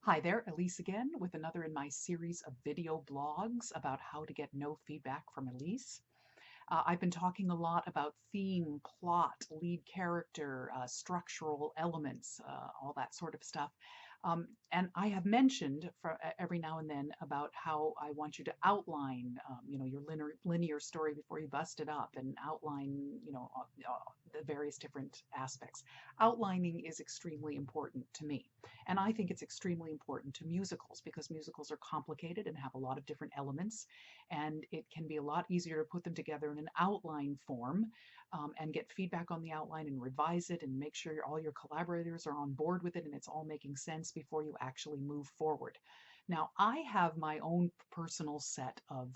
Hi there, Elise again with another in my series of video blogs about how to get no feedback from Elise. I've been talking a lot about theme, plot, lead character, structural elements, all that sort of stuff. And I have mentioned for every now and then about how I want you to outline, your linear story before you bust it up and outline, the various different aspects. Outlining is extremely important to me. And I think it's extremely important to musicals because musicals are complicated and have a lot of different elements. And it can be a lot easier to put them together in an outline form and get feedback on the outline and revise it and make sure all your collaborators are on board with it and it's all making sense before you actually move forward. Now, I have my own personal set of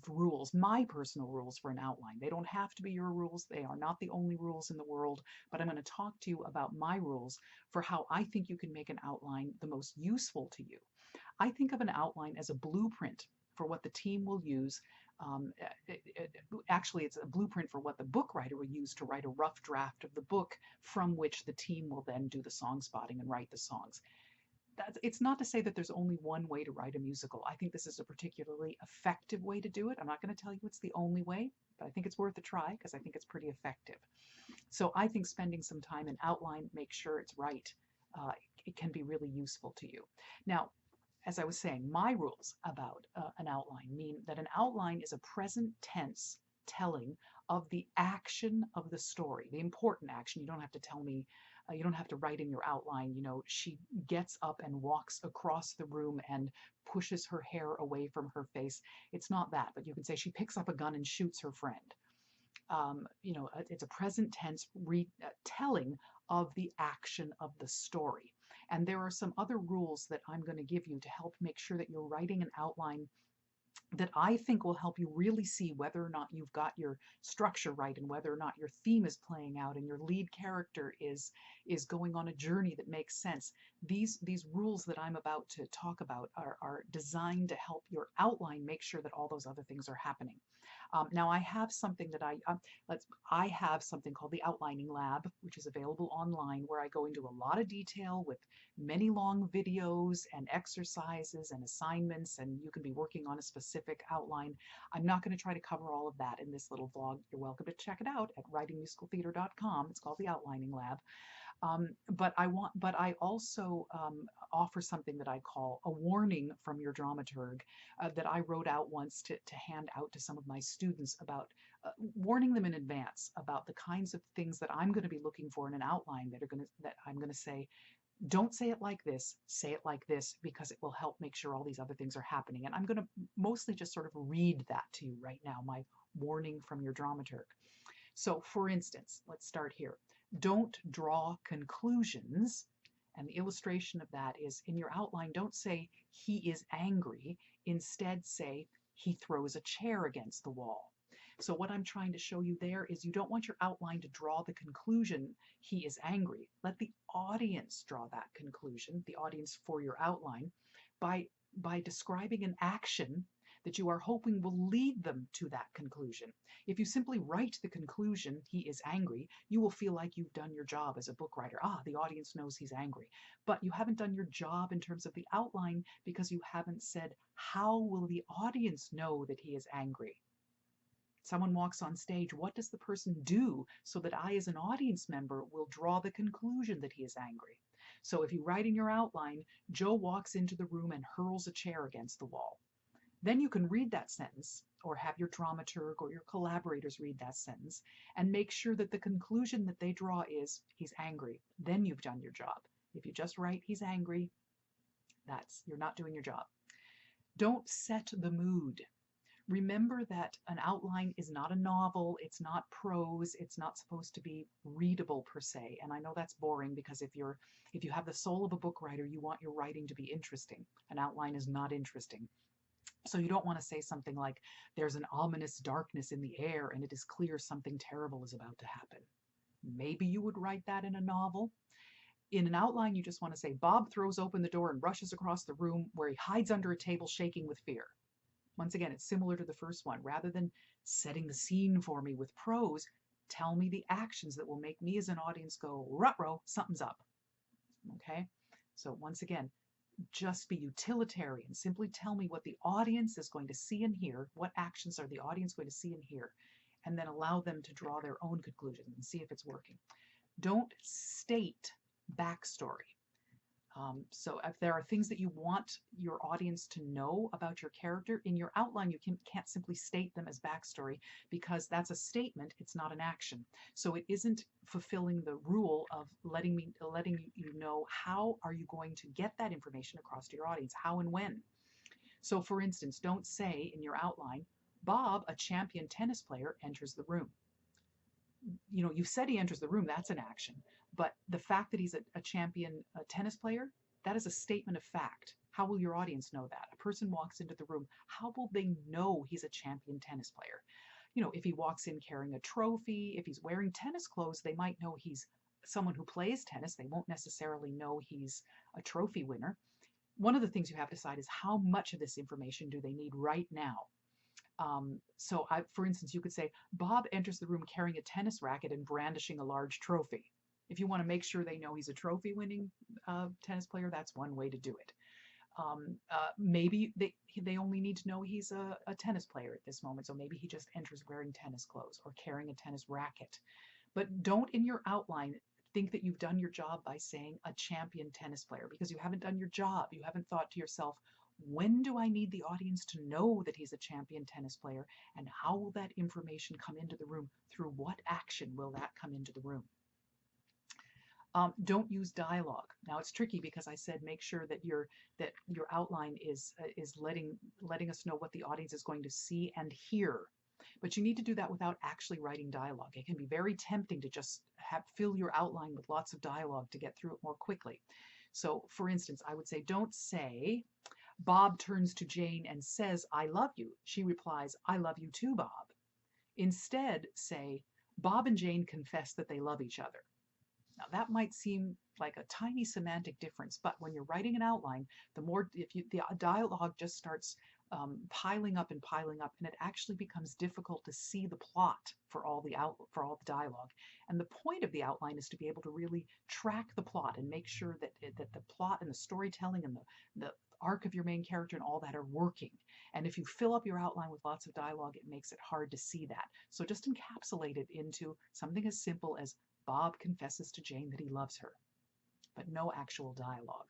rules, my personal rules for an outline. They don't have to be your rules. They are not the only rules in the world, but I'm going to talk to you about my rules for how I think you can make an outline the most useful to you. I think of an outline as a blueprint for what the team will use. Actually, it's a blueprint for what the book writer will use to write a rough draft of the book from which the team will then do the song spotting and write the songs. It's not to say that there's only one way to write a musical. I think this is a particularly effective way to do it. I'm not going to tell you it's the only way, but I think it's worth a try because I think it's pretty effective. So I think spending some time in outline, make sure it's right, it can be really useful to you. Now, as I was saying, my rules about an outline mean that an outline is a present tense telling of the action of the story, the important action. You don't have to tell me, you don't have to write in your outline, she gets up and walks across the room and pushes her hair away from her face. It's not that, but you can say she picks up a gun and shoots her friend. It's a present tense telling of the action of the story. And there are some other rules that I'm going to give you to help make sure that you're writing an outline that I think will help you really see whether or not you've got your structure right and whether or not your theme is playing out and your lead character is going on a journey that makes sense. These rules that I'm about to talk about are designed to help your outline make sure that all those other things are happening. Now I have something that I have something called the Outlining Lab, which is available online, where I go into a lot of detail with many long videos and exercises and assignments, and you can be working on a specific outline. I'm not going to try to cover all of that in this little vlog. You're welcome to check it out at writingmusicaltheater.com. It's called the Outlining Lab. But I also offer something that I call a warning from your dramaturg that I wrote out once to hand out to some of my students about warning them in advance about the kinds of things that I'm going to be looking for in an outline that I'm going to say, don't say it like this, say it like this, because it will help make sure all these other things are happening. And I'm going to mostly just sort of read that to you right now, my warning from your dramaturg. So for instance, let's start here. Don't draw conclusions. And the illustration of that is in your outline, don't say he is angry. Instead say he throws a chair against the wall. So what I'm trying to show you there is you don't want your outline to draw the conclusion he is angry. Let the audience draw that conclusion, the audience for your outline, by describing an action that you are hoping will lead them to that conclusion. If you simply write the conclusion, he is angry, you will feel like you've done your job as a book writer. The audience knows he's angry. But you haven't done your job in terms of the outline because you haven't said, how will the audience know that he is angry? Someone walks on stage, what does the person do so that I as an audience member will draw the conclusion that he is angry? So if you write in your outline, Joe walks into the room and hurls a chair against the wall. Then you can read that sentence or have your dramaturg or your collaborators read that sentence and make sure that the conclusion that they draw is he's angry. Then you've done your job. If you just write he's angry, you're not doing your job. Don't set the mood. Remember that an outline is not a novel, it's not prose, it's not supposed to be readable per se. And I know that's boring because if you have the soul of a book writer, you want your writing to be interesting. An outline is not interesting. So you don't want to say something like, there's an ominous darkness in the air and it is clear something terrible is about to happen. Maybe you would write that in a novel. In an outline, you just want to say, Bob throws open the door and rushes across the room where he hides under a table shaking with fear. Once again, it's similar to the first one. Rather than setting the scene for me with prose, tell me the actions that will make me as an audience go, ruh-roh, something's up. Okay? So once again, just be utilitarian. Simply tell me what the audience is going to see and hear, what actions are the audience going to see and hear, and then allow them to draw their own conclusions and see if it's working. Don't state backstory. So if there are things that you want your audience to know about your character, in your outline you can't simply state them as backstory, because that's a statement, it's not an action. So it isn't fulfilling the rule of letting you know how are you going to get that information across to your audience, how and when. So for instance, don't say in your outline, Bob, a champion tennis player, enters the room. You know, you said he enters the room, that's an action. But the fact that he's a champion tennis player, that is a statement of fact. How will your audience know that? A person walks into the room, how will they know he's a champion tennis player? You know, if he walks in carrying a trophy, if he's wearing tennis clothes, they might know he's someone who plays tennis. They won't necessarily know he's a trophy winner. One of the things you have to decide is how much of this information do they need right now? For instance, you could say, Bob enters the room carrying a tennis racket and brandishing a large trophy. If you want to make sure they know he's a trophy-winning tennis player, that's one way to do it. Maybe they only need to know he's a tennis player at this moment, so maybe he just enters wearing tennis clothes or carrying a tennis racket. But don't, in your outline, think that you've done your job by saying a champion tennis player, because you haven't done your job. You haven't thought to yourself, when do I need the audience to know that he's a champion tennis player, and how will that information come into the room? Through what action will that come into the room? Don't use dialogue. Now it's tricky because I said make sure that your outline is letting us know what the audience is going to see and hear. But you need to do that without actually writing dialogue. It can be very tempting to just fill your outline with lots of dialogue to get through it more quickly. So for instance, I would say, don't say, Bob turns to Jane and says, I love you. She replies, I love you too, Bob. Instead, say, Bob and Jane confess that they love each other. Now that might seem like a tiny semantic difference, but when you're writing an outline, the dialogue just starts piling up, and it actually becomes difficult to see the plot for all the dialogue. And the point of the outline is to be able to really track the plot and make sure that the plot and the storytelling and the arc of your main character and all that are working. And if you fill up your outline with lots of dialogue, it makes it hard to see that. So just encapsulate it into something as simple as Bob confesses to Jane that he loves her, but no actual dialogue.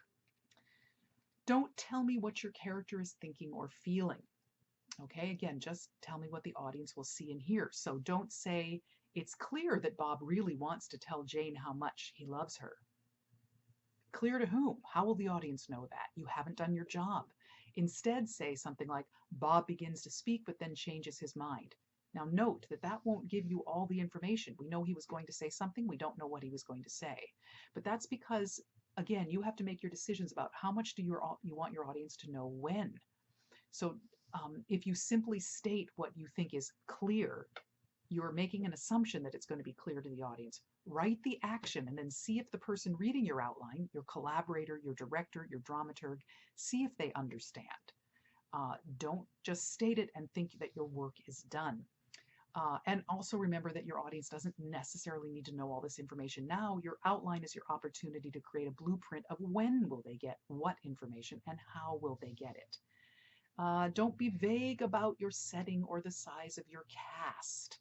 Don't tell me what your character is thinking or feeling. Okay, again, just tell me what the audience will see and hear. So don't say, it's clear that Bob really wants to tell Jane how much he loves her. Clear to whom? How will the audience know that? You haven't done your job. Instead, say something like, Bob begins to speak but then changes his mind. Now note that won't give you all the information. We know he was going to say something. We don't know what he was going to say. But that's because, again, you have to make your decisions about how much do you want your audience to know when. So if you simply state what you think is clear, you're making an assumption that it's going to be clear to the audience. Write the action and then see if the person reading your outline, your collaborator, your director, your dramaturg, see if they understand. Don't just state it and think that your work is done. And also remember that your audience doesn't necessarily need to know all this information now. Your outline is your opportunity to create a blueprint of when will they get what information and how will they get it. Don't be vague about your setting or the size of your cast.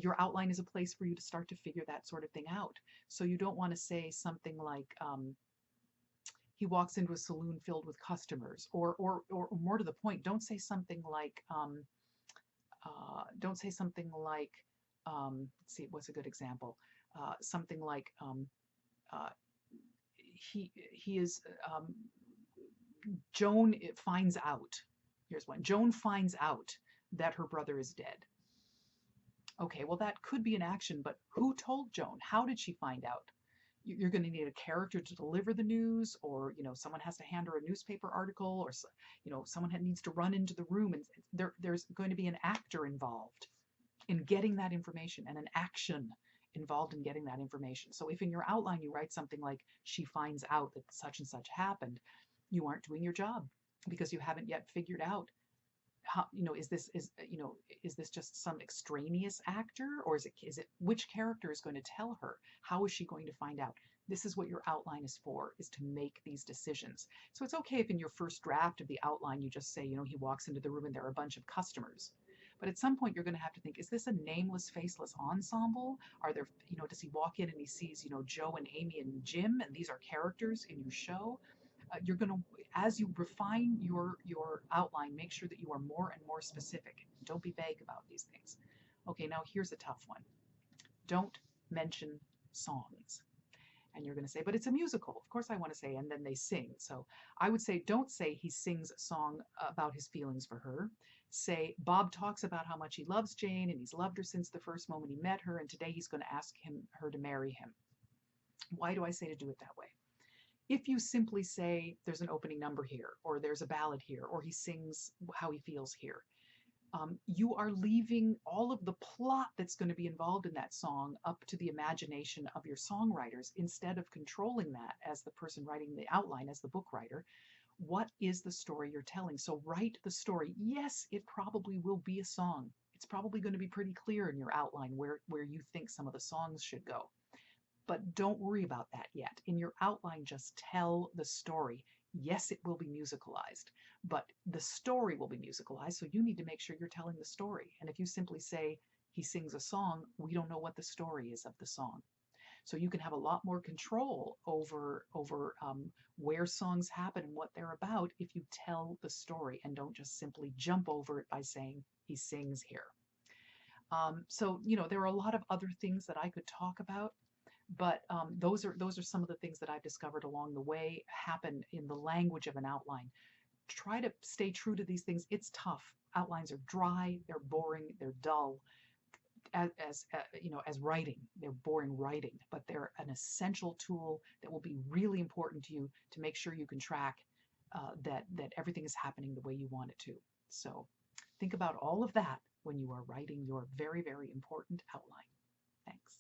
Your outline is a place for you to start to figure that sort of thing out. So you don't want to say something like, he walks into a saloon filled with customers, or more to the point, don't say something like, let's see, what's a good example? Something like, Joan finds out. Here's one. Joan finds out that her brother is dead. Okay, well that could be an action, but who told Joan? How did she find out? You're going to need a character to deliver the news, or someone has to hand her a newspaper article, or someone needs to run into the room, and there's going to be an actor involved in getting that information and an action involved in getting that information. So if in your outline you write something like, she finds out that such and such happened, you aren't doing your job, because you haven't yet figured out how, is this just some extraneous actor, or is it which character is going to tell her? How is she going to find out? This is what your outline is for, is to make these decisions. So it's okay if in your first draft of the outline you just say, he walks into the room and there are a bunch of customers. But at some point you're going to have to think, is this a nameless, faceless ensemble? Are there, does he walk in and he sees, Joe and Amy and Jim, and these are characters in your show? You're going to, as you refine your outline, make sure that you are more and more specific. Don't be vague about these things. Okay, now here's a tough one. Don't mention songs. And you're going to say, but it's a musical. Of course I want to say, and then they sing. So I would say, don't say he sings a song about his feelings for her. Say, Bob talks about how much he loves Jane and he's loved her since the first moment he met her, and today he's going to ask her to marry him. Why do I say to do it that way? If you simply say there's an opening number here, or there's a ballad here, or he sings how he feels here, you are leaving all of the plot that's going to be involved in that song up to the imagination of your songwriters, instead of controlling that as the person writing the outline, as the book writer. What is the story you're telling? So write the story. Yes, it probably will be a song. It's probably going to be pretty clear in your outline where you think some of the songs should go. But don't worry about that yet. In your outline, just tell the story. Yes, it will be musicalized, but the story will be musicalized, so you need to make sure you're telling the story. And if you simply say he sings a song, we don't know what the story is of the song. So you can have a lot more control over where songs happen and what they're about if you tell the story and don't just simply jump over it by saying he sings here. So there are a lot of other things that I could talk about. But those are some of the things that I've discovered along the way happen in the language of an outline. Try to stay true to these things. It's tough. Outlines are dry, they're boring, they're dull. As writing, they're boring writing, but they're an essential tool that will be really important to you to make sure you can track that everything is happening the way you want it to. So think about all of that when you are writing your very, very important outline. Thanks.